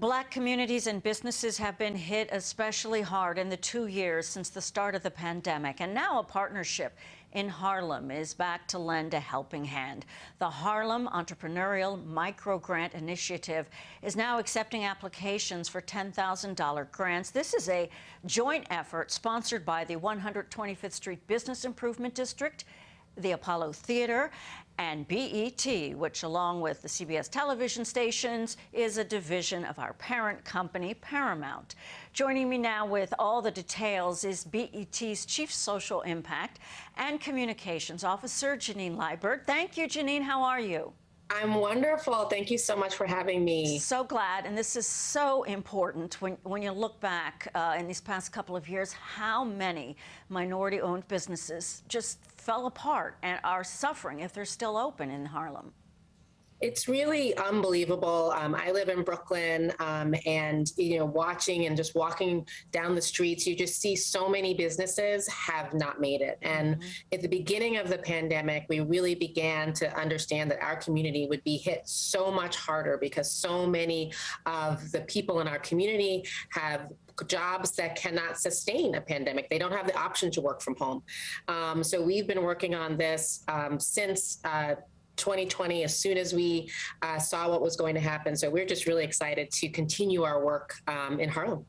Black communities and businesses have been hit especially hard in the 2 years since the start of the pandemic, and now a partnership in Harlem is back to lend a helping hand. The Harlem Entrepreneurial Microgrant Initiative is now accepting applications for $10,000 grants. This is a joint effort sponsored by the 125th Street Business Improvement District, the Apollo Theater, and BET, which, along with the CBS television stations, is a division of our parent company, Paramount. Joining me now with all the details is BET's Chief Social Impact and Communications Officer, Jeanine Liburd. Thank you, Jeanine. How are you? I'm wonderful. Thank you so much for having me. So glad, and this is so important when you look back in these past couple of years, how many minority-owned businesses just fell apart and are suffering if they're still open in Harlem. It's really unbelievable. I live in Brooklyn, and watching and just walking down the streets, you just see so many businesses have not made it. And at the beginning of the pandemic, we really began to understand that our community would be hit so much harder because so many of the people in our community have jobs that cannot sustain a pandemic. They don't have the option to work from home. So we've been working on this since 2020, as soon as we saw what was going to happen. So we're just really excited to continue our work in Harlem.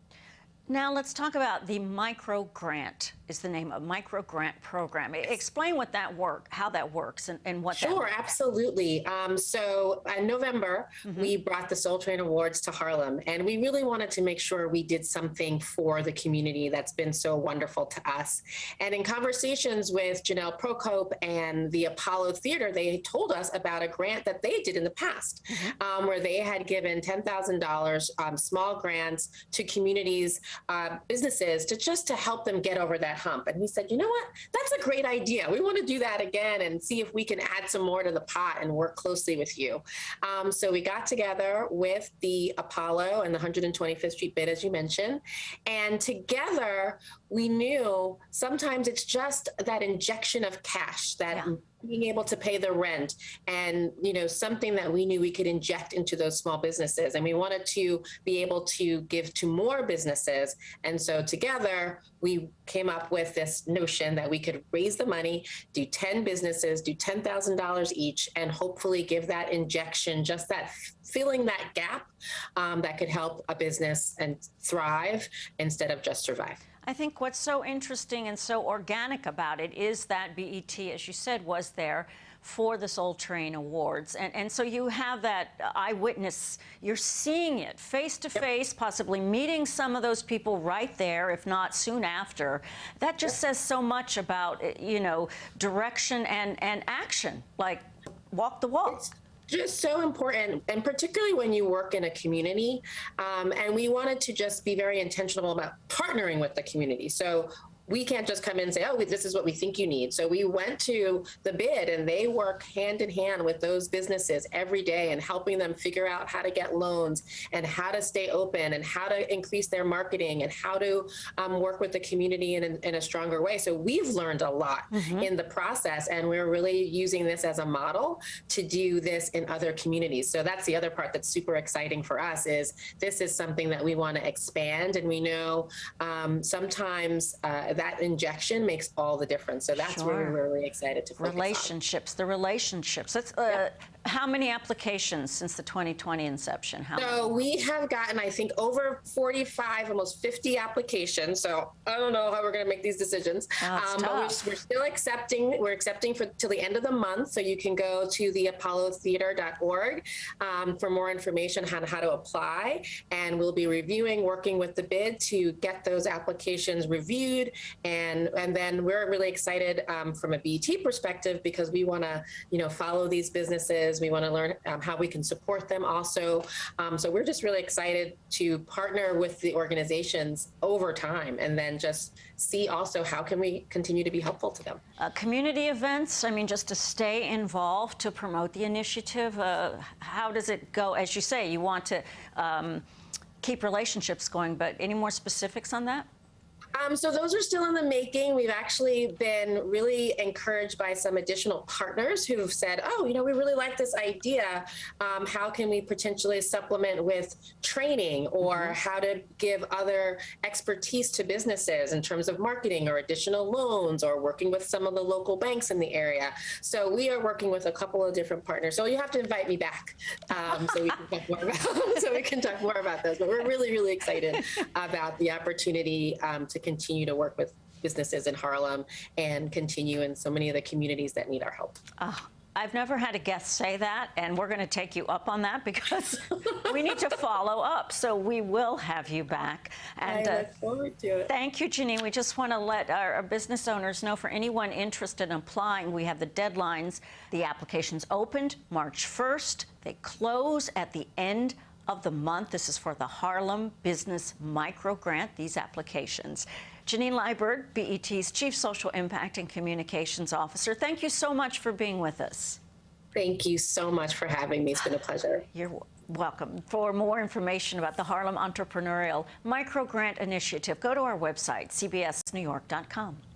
Now let's talk about the Microgrant, is the name of Microgrant program. Explain what that how that works and what that Sure, absolutely. So in November, we brought the Soul Train Awards to Harlem, and we really wanted to make sure we did something for the community that's been so wonderful to us. And in conversations with Janelle Procope and the Apollo Theater, they told us about a grant that they did in the past, where they had given $10,000 small grants to communities, businesses, to help them get over that hump. And we said, you know what, that's a great idea. We want to do that again and see if we can add some more to the pot and work closely with you. So we got together with the Apollo and the 125th Street bid, as you mentioned, and together we knew sometimes it's just that injection of cash, that being able to pay the rent, and something that we knew we could inject into those small businesses, and we wanted to be able to give to more businesses. And so together we came up with this notion that we could raise the money, do 10 businesses, do $10,000 each, and hopefully give that injection, just that filling that gap that could help a business and thrive instead of just survive. I think what's so interesting and so organic about it is that BET, as you said, was there for the Soul Train Awards. And so you have that eyewitness, you're seeing it face to face, possibly meeting some of those people right there, if not soon after. That just says so much about, direction and action, like walk the walk. Just so important, and particularly when you work in a community. And we wanted to just be very intentional about partnering with the community. So we can't just come in and say, oh, this is what we think you need. So we went to the bid, and they work hand in hand with those businesses every day and helping them figure out how to get loans and how to stay open and how to increase their marketing and how to work with the community in a stronger way. So we've learned a lot in the process, and we're really using this as a model to do this in other communities. So that's the other part that's super exciting for us, is this is something that we want to expand, and we know sometimes that injection makes all the difference. So that's where we're really excited to focus on. The relationships. Let's, how many applications since the 2020 inception? So we have gotten, I think, over 45, almost 50 applications. So I don't know how we're going to make these decisions. But we're still accepting. We're accepting till the end of the month. So you can go to the apollotheater.org for more information on how to apply. And we'll be reviewing, working with the bid to get those applications reviewed. And then we're really excited from a BET perspective, because we want to, follow these businesses. We want to learn how we can support them also. So we're just really excited to partner with the organizations over time, and then just see also how can we continue to be helpful to them. Community events, I mean, just to stay involved, to promote the initiative. How does it go? As you say, you want to keep relationships going, but any more specifics on that? So those are still in the making. We've actually been really encouraged by some additional partners who've said, oh, we really like this idea. How can we potentially supplement with training or how to give other expertise to businesses in terms of marketing or additional loans or working with some of the local banks in the area? So we are working with a couple of different partners. So you have to invite me back so we can talk more about those. But we're really, really excited about the opportunity to continue to work with businesses in Harlem and continue in so many of the communities that need our help. I've never had a guest say that, and we're going to take you up on that because we need to follow up. So we will have you back. And I look forward to it. Thank you, Jeanine. We just want to let our business owners know, for anyone interested in applying, we have the deadlines. The applications opened March 1st. They close at the end of the month. This is for the Harlem Business Microgrant, these applications. Jeanine Liburd, BET's Chief Social Impact and Communications Officer, thank you so much for being with us. Thank you so much for having me. It's been a pleasure. You're welcome. For more information about the Harlem Entrepreneurial Microgrant Initiative, go to our website, cbsnewyork.com.